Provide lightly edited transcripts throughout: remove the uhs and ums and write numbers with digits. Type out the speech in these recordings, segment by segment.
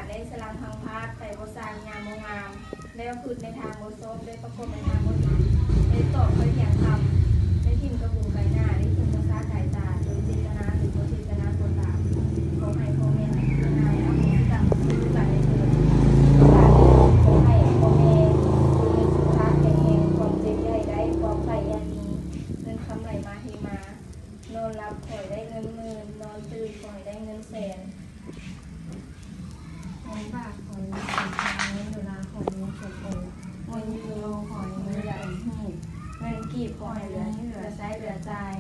ทได้สลังพังพาดแต่โบสานงามโมงามได้ประพฤติในทางโบโซมได้ประกอบในทางโบดีได้ตอบไปเพียงคำได้ทิมกระบูไก่หน้าได้ทิมกระซ่าไก่ตาโดยเจตนาหรือโดยเจตนาโกตามขอให้พ่อแม่นายเอาที่จับซื้อกันได้เถิดขอให้พ่อแม่มีสุขภาพแข็งแรงความเจ็บใหญ่ได้ความไข่ยานีเงินคำไหลมาเทมานอนรับขอให้ได้เงินหมื่นนอนตื่นขอให้ได้เงินแสนเงินบาทขอให้ได้เงินดอลลาร์ขอให้ได้เงินโอนเงินยูโรขอให้ได้เงินหีบเงินกีบขอให้เหลือใช้เหลือจ่าย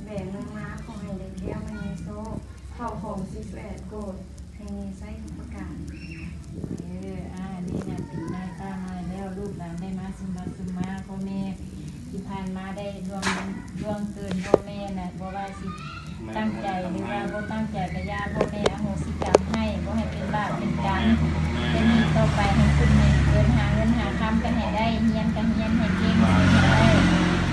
แบ่งเงินมาขอให้ได้แก้วมันมีโซ่เข้าของ18โกดให้มีไส้ประกาศนี่นะเป็นหน้าตามาแล้วลูกหลานได้มาสมบัติสมมาพ่อแม่ที่ผ่านมาได้ร่วงเกินพ่อแม่นะบ่ว่าสิตั้งใจหรือว่าบ่ตั้งใจกระยาพ่อแม่อโหสิกรรมให้บ่ให้เป็นบาปเป็นกรรมจะมีต่อไปให้คุณมีเงินหาคำกันให้ได้เฮียนกันเฮียนให้เก่งให้ได้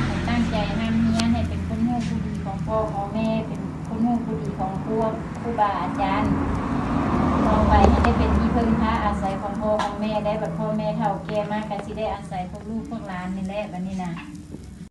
ให้ตั้งใจนำเฮียนให้เป็นคนหูผู้ดีของพ่อของแม่เป็นคนหูผู้ดีของครูบาอาจารย์ต่อไปให้ได้เป็นที่พึ่งพาอาศัยของพ่อของแม่ได้แบบพ่อแม่เฒ่าแก่มากก็สิได้อาศัยพวกลูกพวกหลานนี่แหละบัดนี้นะ